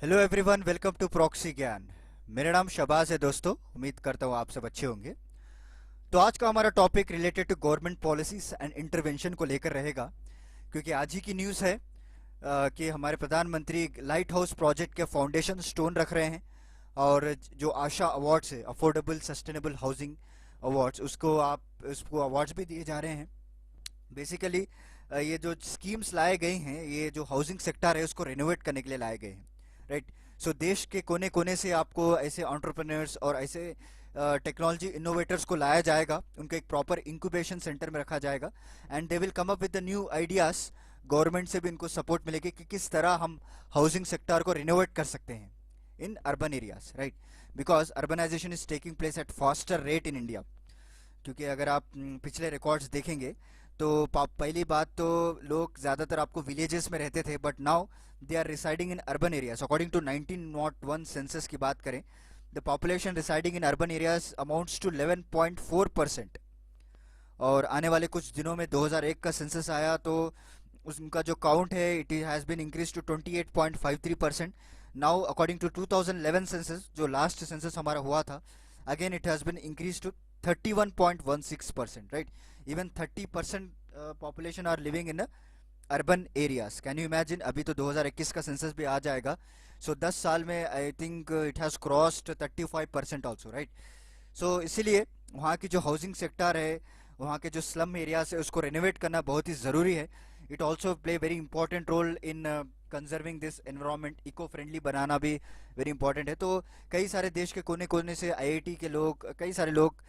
Hello everyone, welcome to Proxy Gyan. मेरा नाम शबाज है दोस्तों। उम्मीद करता हूँ आप सब अच्छे होंगे। तो आज का हमारा topic related to government policies and intervention को लेकर रहेगा, क्योंकि आज ही की न्यूज़ है कि हमारे प्रधानमंत्री लाइट हाउस प्रोजेक्ट के फाउंडेशन स्टोन रख रहे हैं। और जो आशा अवार्ड्स है, अफोर्डेबल सस्टेनेबल हाउसिंग अवार्ड्स, उसको अवार्ड्स भी दिए जा रहे हैं। बेसिकली ये जो स्कीम्स लाए गए हैं, ये जो हाउसिंग सेक्टर है उसको रेनोवेट करने के लिए लाए गए हैं, राइट। सो देश के कोने कोने से आपको ऐसे एंटरप्रेन्योर्स और ऐसे टेक्नोलॉजी इनोवेटर्स को लाया जाएगा, उनको एक प्रॉपर इंक्यूबेशन सेंटर में रखा जाएगा and they will come up with the new ideas. Government से भी इनको सपोर्ट मिलेगी कि किस तरह हम हाउसिंग सेक्टर को रिनोवेट कर सकते हैं in urban areas, right. Because urbanization is taking place at faster rate in India. क्योंकि अगर आप पिछले रिकॉर्ड्स देखेंगे तो पहली बात तो लोग ज़्यादातर आपको विलेजेस में रहते थे, but now they are residing in urban areas. According to 1901 census की बात करें, the population residing in urban areas amounts to 11.4%। और आने वाले कुछ दिनों में 2001 का सेंसस आया तो उनका जो काउंट है it has been increase to 28.53%। Now according to 2011 census, जो लास्ट सेंसस हमारा हुआ था, again it has been increase to 31.16%, right. Even 30% population are living in urban areas. Can you imagine? अभी तो 2021 का सेंसस भी आ जाएगा, सो 10 साल में I think it has crossed 35% also, right. सो इसीलिए वहाँ की जो हाउसिंग सेक्टर है, वहाँ के जो स्लम एरियाज है, उसको रेनोवेट करना बहुत ही ज़रूरी है। It also play very important role in conserving this environment. Eco friendly बनाना भी वेरी इंपॉर्टेंट है। तो कई सारे देश के कोने कोने से आईआईटी के लोग, कई सारे लोग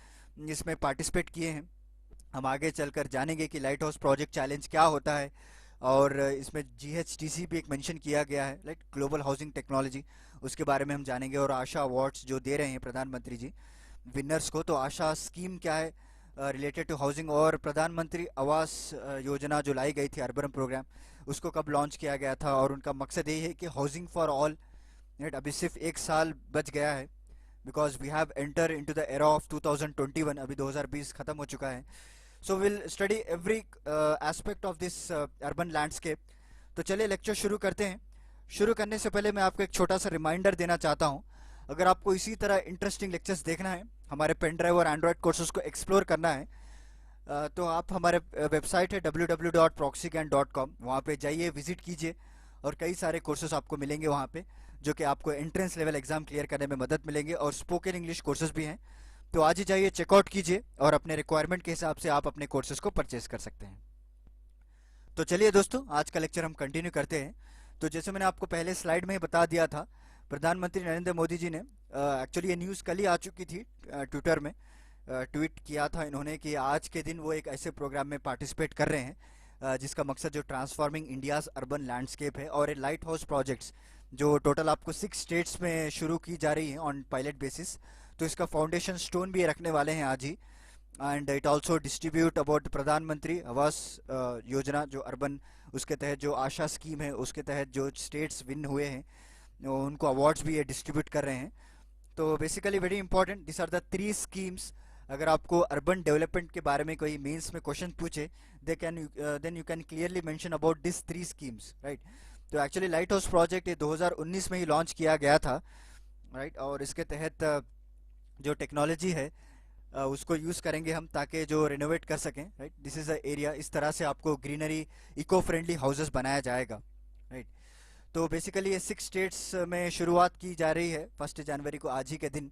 इसमें पार्टिसिपेट किए हैं। हम आगे चलकर जानेंगे कि लाइट हाउस प्रोजेक्ट चैलेंज क्या होता है, और इसमें जीएचटीसी भी एक मेंशन किया गया है, लाइक ग्लोबल हाउसिंग टेक्नोलॉजी, उसके बारे में हम जानेंगे। और आशा अवार्ड्स जो दे रहे हैं प्रधानमंत्री जी विनर्स को, तो आशा स्कीम क्या है रिलेटेड टू हाउसिंग, और प्रधानमंत्री आवास योजना जो लाई गई थी, अर्बन प्रोग्राम, उसको कब लॉन्च किया गया था, और उनका मकसद यही है कि हाउसिंग फॉर ऑल, राइट। अभी सिर्फ एक साल बच गया है, because we have enter into the era of 2021। अभी 2020 खत्म हो चुका है। So will study every aspect of this urban landscape. तो चलिए लेक्चर शुरू करते हैं। शुरू करने से पहले मैं आपको एक छोटा सा रिमाइंडर देना चाहता हूँ। अगर आपको इसी तरह इंटरेस्टिंग लेक्चर्स देखना है, हमारे पेन ड्राइव और एंड्रॉयड कोर्सेज को एक्सप्लोर करना है, तो आप हमारे वेबसाइट है www.proxygan.com, वहाँ पे जाइए, विजिट कीजिए, और कई सारे कोर्सेज आपको मिलेंगे वहाँ पे, जो कि आपको एंट्रेंस लेवल एग्जाम क्लियर करने में मदद मिलेंगे। और स्पोकन इंग्लिश कोर्सेज भी हैं। तो आज ही जाइए, चेकआउट कीजिए, और अपने रिक्वायरमेंट के हिसाब से आप अपने कोर्सेज को परचेज कर सकते हैं। तो चलिए दोस्तों, आज का लेक्चर हम कंटिन्यू करते हैं। तो जैसे मैंने आपको पहले स्लाइड में ही बता दिया था, प्रधानमंत्री नरेंद्र मोदी जी ने, एक्चुअली ये न्यूज़ कल ही आ चुकी थी, ट्विटर में ट्वीट किया था इन्होंने कि आज के दिन वो एक ऐसे प्रोग्राम में पार्टिसिपेट कर रहे हैं जिसका मकसद जो ट्रांसफॉर्मिंग इंडियाज अर्बन लैंडस्केप है, और ये लाइट हाउस प्रोजेक्ट्स जो टोटल आपको 6 स्टेट्स में शुरू की जा रही है ऑन पायलट बेसिस। तो इसका फाउंडेशन स्टोन भी रखने वाले हैं आज ही। And it also distribute about Pradhan Mantri Awas योजना, जो अर्बन, उसके तहत जो आशा स्कीम है, उसके तहत जो स्टेट्स विन हुए हैं उनको अवार्ड्स भी ये डिस्ट्रीब्यूट कर रहे हैं। तो basically very important, this are the 3 schemes. अगर आपको अर्बन डेवलपमेंट के बारे में कोई मेंस में क्वेश्चन पूछे, then you can clearly mention about this 3 schemes, right. तो एक्चुअली लाइट हाउस प्रोजेक्ट ये 2019 में ही लॉन्च किया गया था, राइट। और इसके तहत जो टेक्नोलॉजी है उसको यूज़ करेंगे हम, ताकि जो रिनोवेट कर सकें, right. This is a area, इस तरह से आपको ग्रीनरी, इको फ्रेंडली हाउसेस बनाया जाएगा, राइट। तो बेसिकली ये 6 स्टेट्स में शुरुआत की जा रही है 1 जनवरी को, आज ही के दिन।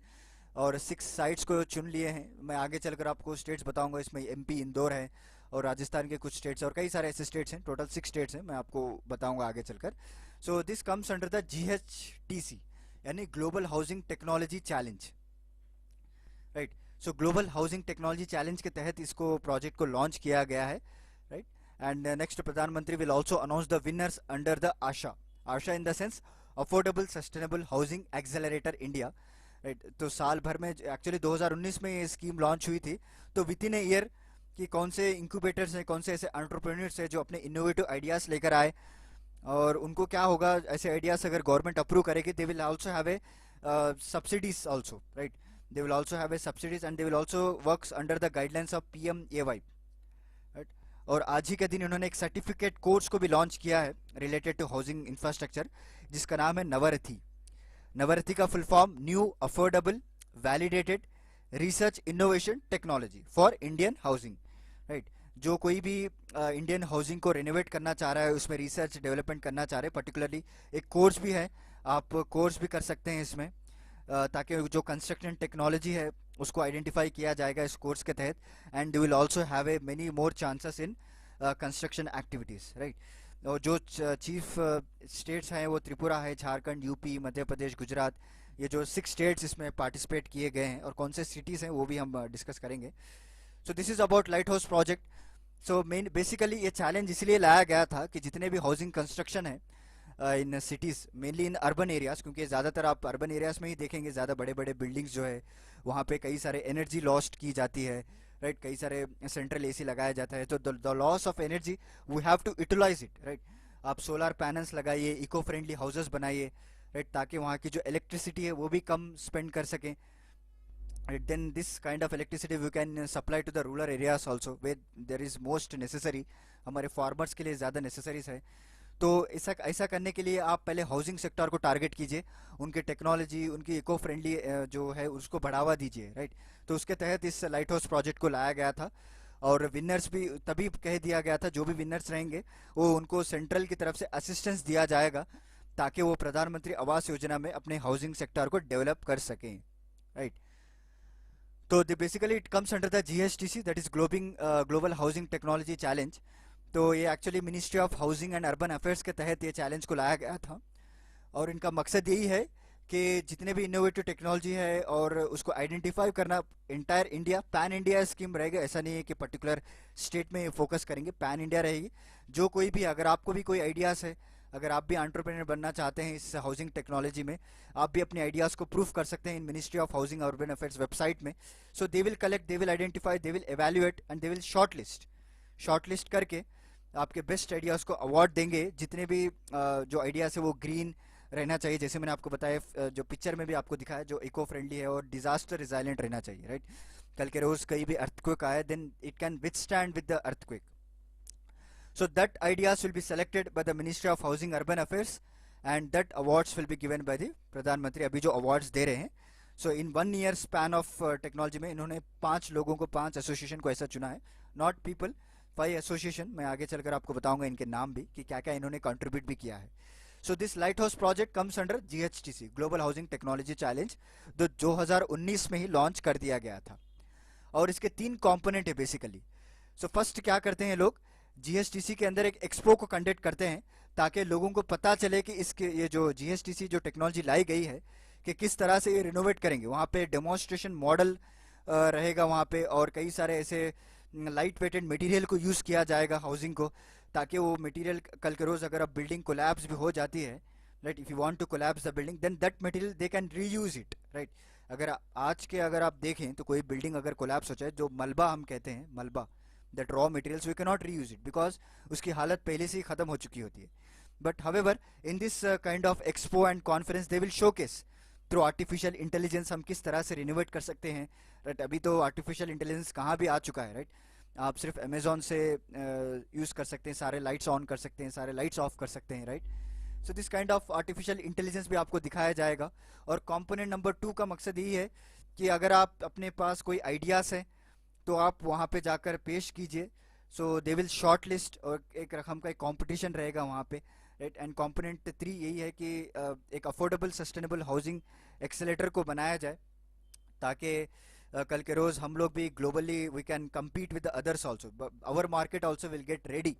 और 6 साइट्स को चुन लिए हैं। मैं आगे चलकर आपको स्टेट्स बताऊंगा, इसमें एमपी, इंदौर है, और राजस्थान के कुछ स्टेट्स, और कई सारे ऐसे स्टेट्स हैं। टोटल 6 स्टेट्स हैं, मैं आपको बताऊंगा आगे चलकर। So this comes under the GHTC, यानी global housing technology challenge, right. So global housing technology challenge के तहत इसको प्रोजेक्ट को लॉन्च किया गया है, राइट। एंड नेक्स्ट, प्रधानमंत्री will also announce the winners under the ASHA, ASHA in the sense affordable sustainable housing accelerator India, right. तो साल भर में, एक्चुअली 2019 में ये स्कीम लॉन्च हुई थी, तो विद इन ए ईयर कि कौन से इंक्यूबेटर्स हैं, कौन से ऐसे एंटरप्रेन्योर्स हैं जो अपने इनोवेटिव आइडियाज़ लेकर आए, और उनको क्या होगा, ऐसे आइडियाज़ अगर गवर्नमेंट अप्रूव करेगी, they will also have a subsidies also, right. They will also have a subsidies and they will also works under the guidelines of PMAY, right. और आज ही के दिन उन्होंने एक सर्टिफिकेट कोर्स को भी लॉन्च किया है रिलेटेड टू हाउसिंग इंफ्रास्ट्रक्चर, जिसका नाम है नवरथी, नवरत्ति का full form new affordable validated research innovation technology for Indian housing, right. जो कोई भी इंडियन हाउसिंग को रिनोवेट करना चाह रहा है, उसमें रिसर्च डेवलपमेंट करना चाह रहे हैं, पर्टिकुलरली एक कोर्स भी है, आप कोर्स भी कर सकते हैं इसमें, ताकि जो कंस्ट्रक्शन टेक्नोलॉजी है उसको आइडेंटिफाई किया जाएगा इस कोर्स के तहत, and they will also have a many more chances in construction activities, right. और जो चीफ स्टेट्स हैं वो त्रिपुरा है, झारखंड, यूपी, मध्य प्रदेश, गुजरात, ये जो 6 स्टेट्स इसमें पार्टिसिपेट किए गए हैं, और कौन से सिटीज़ हैं वो भी हम डिस्कस करेंगे। So this is about light house project. So main basically ये चैलेंज इसलिए लाया गया था कि जितने भी हाउसिंग कंस्ट्रक्शन है in cities, mainly in urban areas, क्योंकि ज़्यादातर आप अर्बन एरियाज़ में ही देखेंगे, ज़्यादा बड़े बड़े बिल्डिंग्स जो है वहाँ पे कई सारे एनर्जी लॉस्ट की जाती है, राइट। कई सारे सेंट्रल एसी लगाया जाता है, तो the loss of energy we have to utilize it, right. आप सोलर पैनल्स लगाइए, इको फ्रेंडली हाउसेस बनाइए, राइट, ताकि वहाँ की जो इलेक्ट्रिसिटी है वो भी कम स्पेंड कर सकें, right. Then this kind of electricity we can supply to the rural areas also where there is most necessary, हमारे फार्मर्स के लिए ज़्यादा नेसेसरीज है। तो ऐसा ऐसा करने के लिए आप पहले हाउसिंग सेक्टर को टारगेट कीजिए, उनके टेक्नोलॉजी, उनकी इको फ्रेंडली जो है उसको बढ़ावा दीजिए, राइट। तो उसके तहत इस लाइट हाउस प्रोजेक्ट को लाया गया था, और विनर्स भी तभी कह दिया गया था, जो भी विनर्स रहेंगे वो उनको सेंट्रल की तरफ से असिस्टेंस दिया जाएगा, ताकि वो प्रधानमंत्री आवास योजना में अपने हाउसिंग सेक्टर को डेवलप कर सकें, राइट। तो basically it comes under the GHTC, that is global housing technology challenge. तो ये actually ministry of housing and urban affairs के तहत ये चैलेंज को लाया गया था, और इनका मकसद यही है कि जितने भी इनोवेटिव टेक्नोलॉजी है और उसको आइडेंटिफाई करना, entire India, pan India scheme रहेगा, ऐसा नहीं है कि पर्टिकुलर स्टेट में फोकस करेंगे, पैन इंडिया रहेगी। जो कोई भी, अगर आपको भी कोई आइडियाज़ है, अगर आप भी एंटरप्रेन्योर बनना चाहते हैं इस हाउसिंग टेक्नोलॉजी में, आप भी अपने आइडियाज़ को प्रूफ कर सकते हैं इन मिनिस्ट्री ऑफ हाउसिंग और अर्बन अफेयर्स वेबसाइट में। So they will collect, they will identify, they will evaluate and they will shortlist करके आपके बेस्ट आइडियाज़ को अवार्ड देंगे। जितने भी जो आइडियाज़ है वो ग्रीन रहना चाहिए, जैसे मैंने आपको बताया, जो पिक्चर में भी आपको दिखाया, जो इको फ्रेंडली है और डिजास्टर रिजाइलेंट रहना चाहिए, राइट। कल के रोज़ कहीं भी अर्थक्वेक आए, then it can withstand with the earthquake. So that ideas will be selected by the Ministry of Housing Urban Affairs and that awards will be given by the प्रधान मंत्री अभी जो awards दे रहे हैं। So in 1 year span of technology में इन्होंने 5 लोगों को, 5 association को ऐसा चुना है, not people, 5 एसोसिएशन। मैं आगे चलकर आपको बताऊंगा इनके नाम भी कि क्या क्या इन्होंने कंट्रीब्यूट भी किया है। So this lighthouse project comes under GHTC, Global Housing Technology Challenge, जो 2019 में ही लॉन्च कर दिया गया था, और इसके 3 कंपोनेंट है बेसिकली। सो फर्स्ट क्या करते हैं लोग, GHTC के अंदर एक एक्सपो को कंडक्ट करते हैं, ताकि लोगों को पता चले कि इसके ये जो GHTC जो टेक्नोलॉजी लाई गई है कि किस तरह से ये रिनोवेट करेंगे। वहाँ पे डेमोन्स्ट्रेशन मॉडल रहेगा वहाँ पे, और कई सारे ऐसे लाइट वेटेड मटेरियल को यूज़ किया जाएगा हाउसिंग को, ताकि वो मटेरियल कल के रोज़ अगर अब बिल्डिंग कोलैप्स भी हो जाती है, right, if you want to collapse the building, then that material they can reuse it, right. अगर आज के अगर आप देखें तो कोई बिल्डिंग अगर कोलैप्स हो जाए, जो मलबा हम कहते हैं, मलबा, that raw materials we cannot reuse it because उसकी हालत पहले से ही ख़त्म हो चुकी होती है। But however in this kind of expo and conference they will showcase through artificial intelligence हम किस तरह से रिनोवेट कर सकते हैं, राइट। अभी तो आर्टिफिशियल इंटेलिजेंस कहाँ भी आ चुका है, राइट। आप सिर्फ अमेजोन से यूज़ कर सकते हैं, सारे लाइट्स ऑन कर सकते हैं, सारे लाइट्स ऑफ कर सकते हैं, right. So this kind of artificial intelligence भी आपको दिखाया जाएगा। और कंपोनेंट नंबर 2 का मकसद यही है कि अगर आप अपने पास कोई आइडियाज़ हैं तो आप वहाँ पे जाकर पेश कीजिए। सो दे विल शॉर्ट लिस्ट, और एक रकम का एक कंपटीशन रहेगा वहाँ पे, राइट। एंड कंपोनेंट 3 यही है कि एक अफोर्डेबल सस्टेनेबल हाउसिंग एक्सेलेटर को बनाया जाए, ताकि कल के रोज़ हम लोग भी globally we can compete with others also, our market also will get ready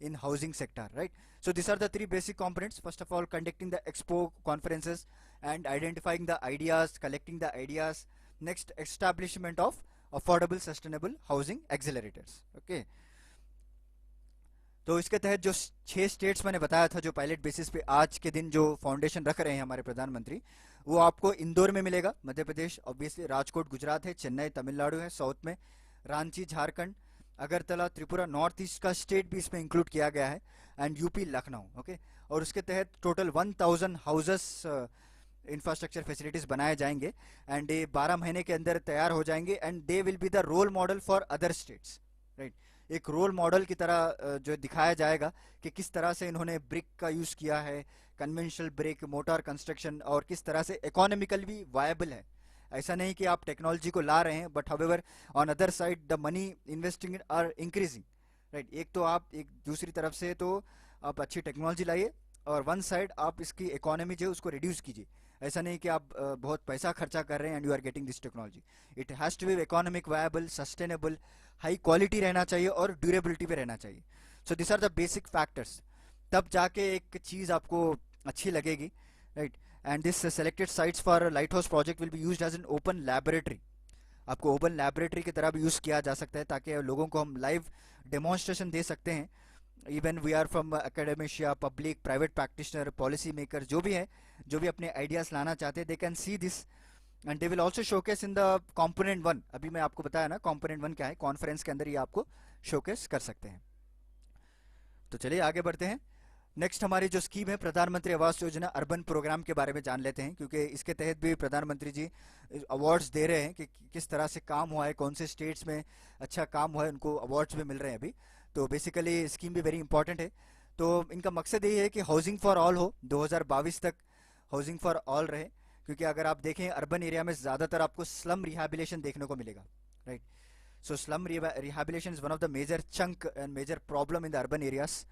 in housing sector, right? So these are the 3 basic components. First of all, conducting the expo conferences and identifying the ideas, collecting the ideas. Next, establishment of affordable sustainable housing accelerators, okay? तो इसके तहत जो 6 states मैंने बताया था, जो pilot basis पे आज के दिन जो फाउंडेशन रख रहे हैं हमारे प्रधानमंत्री, वो आपको इंदौर में मिलेगा, मध्य प्रदेश, ऑब्वियसली राजकोट गुजरात है, चेन्नई तमिलनाडु है साउथ में, रांची झारखंड, अगरतला त्रिपुरा नॉर्थ ईस्ट का स्टेट भी इसमें इंक्लूड किया गया है, एंड यूपी लखनऊ, ओके। और उसके तहत टोटल 1000 हाउसेस इंफ्रास्ट्रक्चर फैसिलिटीज बनाए जाएंगे, एंड ये 12 महीने के अंदर तैयार हो जाएंगे, and they will be the role model for other states, right. एक रोल मॉडल की तरह जो दिखाया जाएगा कि किस तरह से इन्होंने ब्रिक का यूज़ किया है, कन्वेंशनल ब्रिक, मोटार कंस्ट्रक्शन, और किस तरह से इकोनॉमिकल भी वायबल है। ऐसा नहीं कि आप टेक्नोलॉजी को ला रहे हैं but however on other side the money investing are increasing, right. एक तो आप एक दूसरी तरफ से तो आप अच्छी टेक्नोलॉजी लाइए और वन साइड आप इसकी इकोनॉमी जो है उसको रिड्यूस कीजिए। ऐसा नहीं कि आप बहुत पैसा खर्चा कर रहे हैं and you are getting this technology. It has to be economic viable, sustainable, high quality रहना चाहिए और ड्यूरेबिलिटी पे रहना चाहिए। So this are the basic factors, तब जाके एक चीज़ आपको अच्छी लगेगी, right. And this selected sites for light house project will be used as an open laboratory. आपको ओपन लैबोरेटरी की तरह भी यूज़ किया जा सकता है ताकि लोगों को हम लाइव डेमोन्स्ट्रेशन दे सकते हैं। Even we are from academia, public, private practitioner, policy maker, जो भी है, जो भी अपने आइडियाज़ लाना चाहते हैं, they can see this and they will also showcase in the component one. अभी मैं आपको बताया ना कॉम्पोनेंट वन क्या है, कॉन्फ्रेंस के अंदर ये आपको शोकेस कर सकते हैं। तो चलिए आगे बढ़ते हैं। नेक्स्ट हमारी जो स्कीम है प्रधानमंत्री आवास योजना अर्बन प्रोग्राम के बारे में जान लेते हैं, क्योंकि इसके तहत भी प्रधानमंत्री जी अवार्ड्स दे रहे हैं कि किस तरह से काम हुआ है, कौन से स्टेट्स में अच्छा काम हुआ है, उनको अवार्ड्स भी मिल रहे हैं अभी। तो बेसिकली स्कीम भी वेरी इंपॉर्टेंट है। तो इनका मकसद यही है कि हाउसिंग फॉर ऑल हो, 2022 तक हाउसिंग फॉर ऑल रहे। क्योंकि अगर आप देखें अर्बन एरिया में ज़्यादातर आपको स्लम रिहैबिलिटेशन देखने को मिलेगा, right. So slum rehabilitation is one of the major chunk and major problem in the urban areas.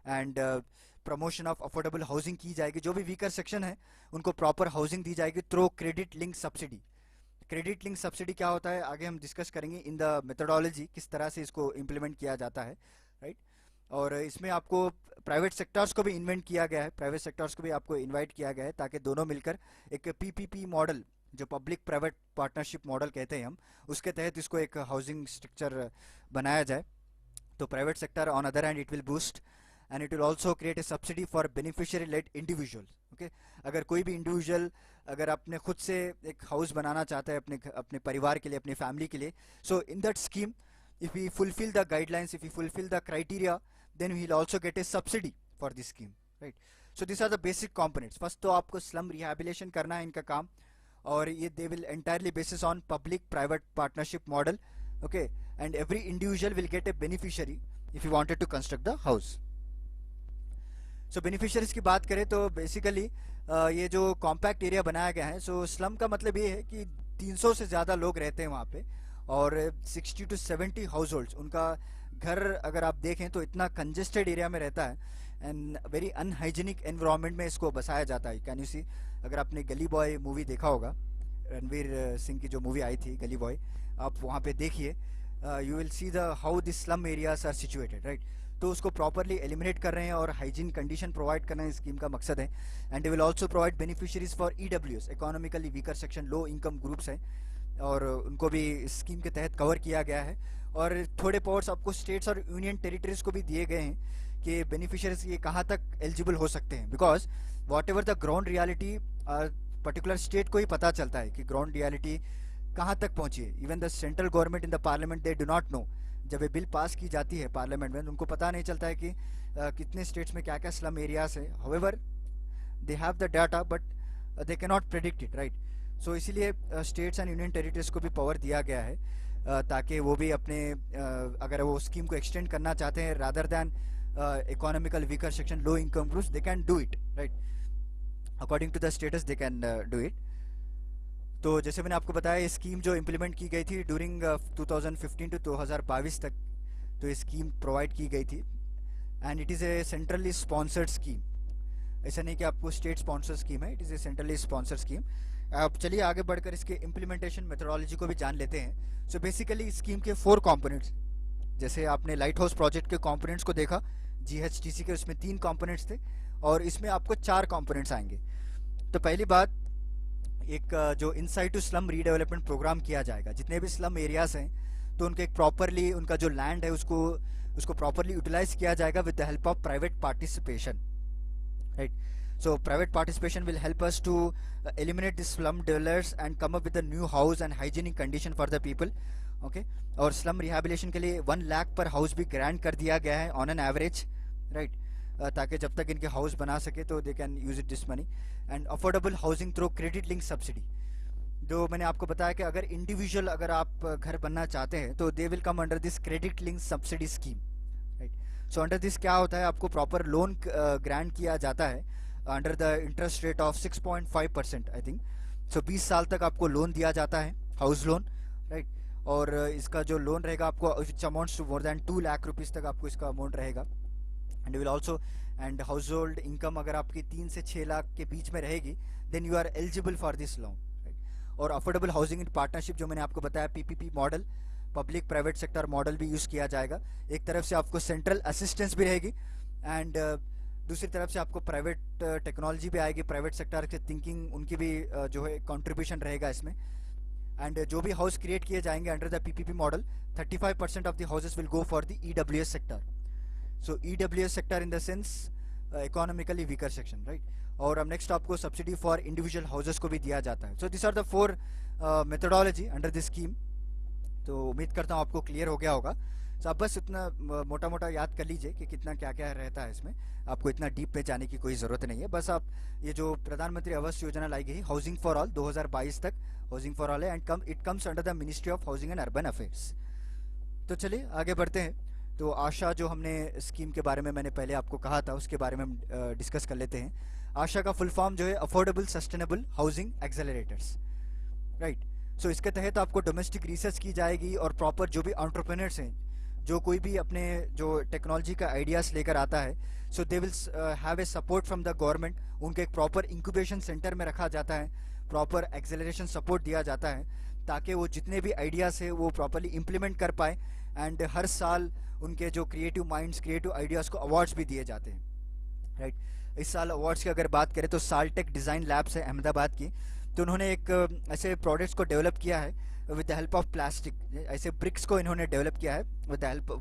And promotion of affordable housing की जाएगी, जो भी वीकर सेक्शन है उनको प्रॉपर हाउसिंग दी जाएगी through credit link subsidy. Credit link subsidy क्या होता है आगे हम डिस्कस करेंगे इन द मेथोडोलॉजी, किस तरह से इसको इम्प्लीमेंट किया जाता है, राइट। और इसमें आपको प्राइवेट सेक्टर्स को भी इन्वेंट किया गया है, प्राइवेट सेक्टर्स को भी आपको इनवाइट किया गया है ताकि दोनों मिलकर एक पीपीपी मॉडल, जो पब्लिक प्राइवेट पार्टनरशिप मॉडल कहते हैं हम, उसके तहत इसको एक हाउसिंग स्ट्रक्चर बनाया जाए। तो private sector on other hand it will boost and it will also create a subsidy for beneficiary led individual. Okay, अगर कोई भी इंडिविजुअल अगर अपने खुद से एक हाउस बनाना चाहता है अपने अपने परिवार के लिए, अपनी फैमिली के लिए, so in that scheme if we fulfill the guidelines, if we fulfill the criteria, then we will also get a subsidy for this scheme, right? So these are the basic components. First तो आपको slum rehabilitation करना है इनका काम, और ये they will entirely basis on public private partnership model, okay, and every individual will get a beneficiary if you wanted to construct the house. So beneficiaries की बात करें तो basically ये जो compact area बनाया गया है, so slum का मतलब ये है कि 300 से ज़्यादा लोग रहते हैं वहाँ पे और 60 to 70 हाउस होल्ड्स, उनका घर अगर आप देखें तो इतना कंजेस्टेड एरिया में रहता है एंड वेरी अनहाइजीनिक एनवायरनमेंट में इसको बसाया जाता है। कैन यू सी, अगर आपने गली बॉय मूवी देखा होगा, रणवीर सिंह की जो मूवी आई थी गली बॉय, आप वहाँ पे देखिए, you will see the how this slum areas are situated, right. तो उसको प्रॉपरली एलिमिनेट कर रहे हैं और हाइजीन कंडीशन प्रोवाइड करना है स्कीम का मकसद है। And they will also provide beneficiaries for EWS, economically weaker section, low income groups हैं, और उनको भी स्कीम के तहत कवर किया गया है। और थोड़े पावर्स आपको स्टेट्स और यूनियन टेरिटरीज को भी दिए गए हैं कि बेनिफिशियरीज ये कहाँ तक एलिजिबल हो सकते हैं, because what ever the ground reality particular state को ही पता चलता है कि ग्राउंड रियलिटी कहाँ तक पहुँची है। Even the central government in the parliament they do not know, जब ये बिल पास की जाती है पार्लियामेंट में उनको पता नहीं चलता है कि कितने स्टेट्स में क्या क्या स्लम एरियाज है। However they have the data but they can not predict it, right. सो इसीलिए स्टेट्स एंड यूनियन टेरिटरीज को भी पावर दिया गया है ताकि वो भी अपने अगर वो स्कीम को एक्सटेंड करना चाहते हैं rather than economical weaker section, low income groups, they can do it, right, according to the status they can do it. तो जैसे मैंने आपको बताया ये स्कीम जो इम्प्लीमेंट की गई थी ड्यूरिंग 2015 टू 2022 तक, तो ये स्कीम प्रोवाइड की गई थी and it is a centrally sponsored scheme. ऐसा नहीं कि आपको स्टेट स्पॉन्सर स्कीम है, it is a centrally sponsor scheme. अब चलिए आगे बढ़कर इसके इम्प्लीमेंटेशन मेथोडोलॉजी को भी जान लेते हैं। सो बेसिकली स्कीम के 4 कंपोनेंट्स, जैसे आपने लाइट हाउस प्रोजेक्ट के कंपोनेंट्स को देखा GHTC के, उसमें 3 कंपोनेंट्स थे और इसमें आपको 4 कंपोनेंट्स आएंगे। तो पहली बात, एक जो inside to slum redevelopment program किया जाएगा, जितने भी स्लम एरियाज हैं तो उनके एक प्रॉपरली उनका जो लैंड है उसको प्रॉपरली यूटिलाइज किया जाएगा with the help of private participation, right. So private participation will help us to eliminate the slum dwellers and come up with a new house and hygienic condition for the people, okay। और slum rehabilitation के लिए 1 लाख पर house भी grant कर दिया गया है on an average, right, ताकि जब तक इनके हाउस बना सके तो they can use it this money. And affordable housing through credit link subsidy, जो मैंने आपको बताया कि अगर इंडिविजुअल अगर आप घर बनना चाहते हैं तो they will come under this credit link subsidy scheme, right. So under this क्या होता है, आपको प्रॉपर लोन ग्रांट किया जाता है under the interest rate of 6.5% I think. So 20 साल तक आपको लोन दिया जाता है, हाउस लोन, राइट। और इसका जो लोन रहेगा आपको which amounts to more than 2 lakh rupees तक आपको इसका अमाउंट रहेगा। And will also and household income अगर आपकी 3 से 6 लाख के बीच में रहेगी then you are eligible for this loan. और अफोर्डेबल हाउसिंग इन पार्टनरशिप जो मैंने आपको बताया, PPP model, public private sector model भी यूज़ किया जाएगा। एक तरफ से आपको सेंट्रल असिस्टेंस भी रहेगी एंड दूसरी तरफ से आपको प्राइवेट टेक्नोलॉजी भी आएगी, प्राइवेट सेक्टर की थिंकिंग उनकी भी जो है कंट्रीब्यूशन रहेगा इसमें। एंड जो भी हाउस क्रिएट किए जाएंगे under the PPP model, 35% of the houses will go for the EWS sector. So EWS sector in the sense economically weaker section, right. और अब नेक्स्ट आपको सब्सिडी फॉर इंडिविजुअल हाउसेस को भी दिया जाता है। So this are the 4 methodology under this scheme. तो उम्मीद करता हूँ आपको क्लियर हो गया होगा। तो आप बस इतना मोटा मोटा याद कर लीजिए कि कितना क्या क्या रहता है इसमें, आपको इतना डीप में जाने की कोई ज़रूरत नहीं है। बस आप ये जो प्रधानमंत्री आवास योजना लाई गई हाउसिंग फॉर ऑल 2022 तक, हाउसिंग फॉर ऑल है and it comes under the ministry of housing and urban affairs. तो चलिए आगे बढ़ते हैं। तो आशा जो हमने स्कीम के बारे में मैंने पहले आपको कहा था उसके बारे में हम डिस्कस कर लेते हैं। आशा का फुल फॉर्म जो है affordable sustainable housing accelerators, right. So इसके तहत आपको डोमेस्टिक रिसर्च की जाएगी और प्रॉपर जो भी एंटरप्रेन्योर्स हैं, जो कोई भी अपने जो टेक्नोलॉजी का आइडियाज़ लेकर आता है, so they will have a support from the government. उनको एक प्रॉपर इंक्यूबेशन सेंटर में रखा जाता है, प्रॉपर एक्सेलरेशन सपोर्ट दिया जाता है ताकि वो जितने भी आइडियाज़ है वो प्रॉपरली इम्प्लीमेंट कर पाए। एंड हर साल उनके जो क्रिएटिव माइंड्स, क्रिएटिव आइडियाज़ को अवार्ड्स भी दिए जाते हैं, राइट। इस साल अवार्ड्स की अगर बात करें तो साल्टेक डिज़ाइन लैब्स है अहमदाबाद की, तो उन्होंने एक ऐसे प्रोडक्ट्स को डेवलप किया है with the help of plastic. ऐसे ब्रिक्स को इन्होंने डेवलप किया है with the help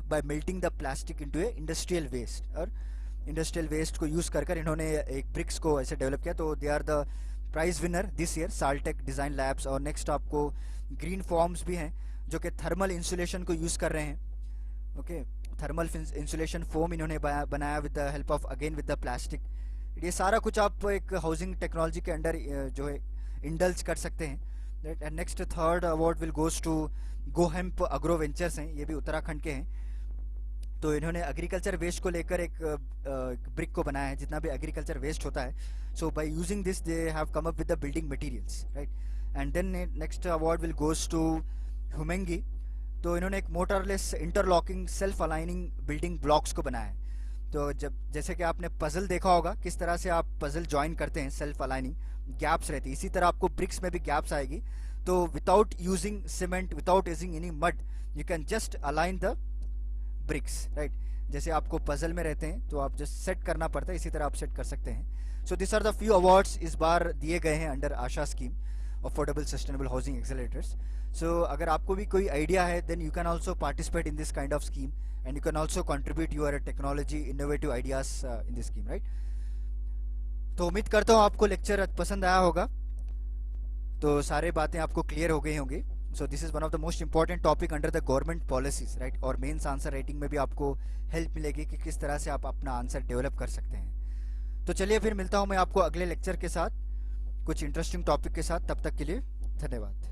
by melting the plastic into a industrial waste. और इंडस्ट्रियल वेस्ट को यूज़ कर इन्होंने एक ब्रिक्स को ऐसे डेवलप किया। तो they are the prize winner this year, Saltech design labs. और नेक्स्ट आपको ग्रीन फॉर्म्स भी हैं जो कि थर्मल इंसुलेशन को यूज़ कर रहे हैं, ओके। थर्मल इंसुलेशन फोम इन्होंने बनाया with the help of again with the plastic. ये सारा कुछ आप एक हाउसिंग टेक्नोलॉजी के अंडर जो है इंडल्ज कर सकते हैं। And next third award will goes to GoHemp agro ventures हैं, ये भी उत्तराखंड के हैं। तो इन्होंने एग्रीकल्चर वेस्ट को लेकर एक ब्रिक को बनाया है, जितना भी एग्रीकल्चर वेस्ट होता है। So by using this they have come up with the building materials, right. And then next award will goes to Humengi. तो इन्होंने एक mortarless interlocking self aligning building blocks को बनाया है। तो जब जैसे कि आपने पजल देखा होगा किस तरह से आप पजल ज्वाइन करते हैं, सेल्फ अलाइनिंग गैप्स रहती है, इसी तरह आपको ब्रिक्स में भी गैप्स आएगी। तो without using cement, without using any mud, you can just align the bricks, right. जैसे आपको पजल में रहते हैं तो आप जस्ट सेट करना पड़ता है, इसी तरह आप सेट कर सकते हैं। So this are the few awards इस बार दिए गए हैं under ASHA scheme, affordable sustainable housing accelerators. So अगर आपको भी कोई आइडिया है then you can also participate in this kind of scheme and you can also contribute your technology innovative ideas in this scheme, right. तो उम्मीद करता हूँ आपको लेक्चर पसंद आया होगा, तो सारे बातें आपको क्लियर हो गई होंगी। So this is one of the most important topic under the government policies, right. और मेंस आंसर राइटिंग में भी आपको हेल्प मिलेगी कि किस तरह से आप अपना आंसर डेवलप कर सकते हैं। तो चलिए फिर मिलता हूँ मैं आपको अगले लेक्चर के साथ कुछ इंटरेस्टिंग टॉपिक के साथ। तब तक के लिए धन्यवाद।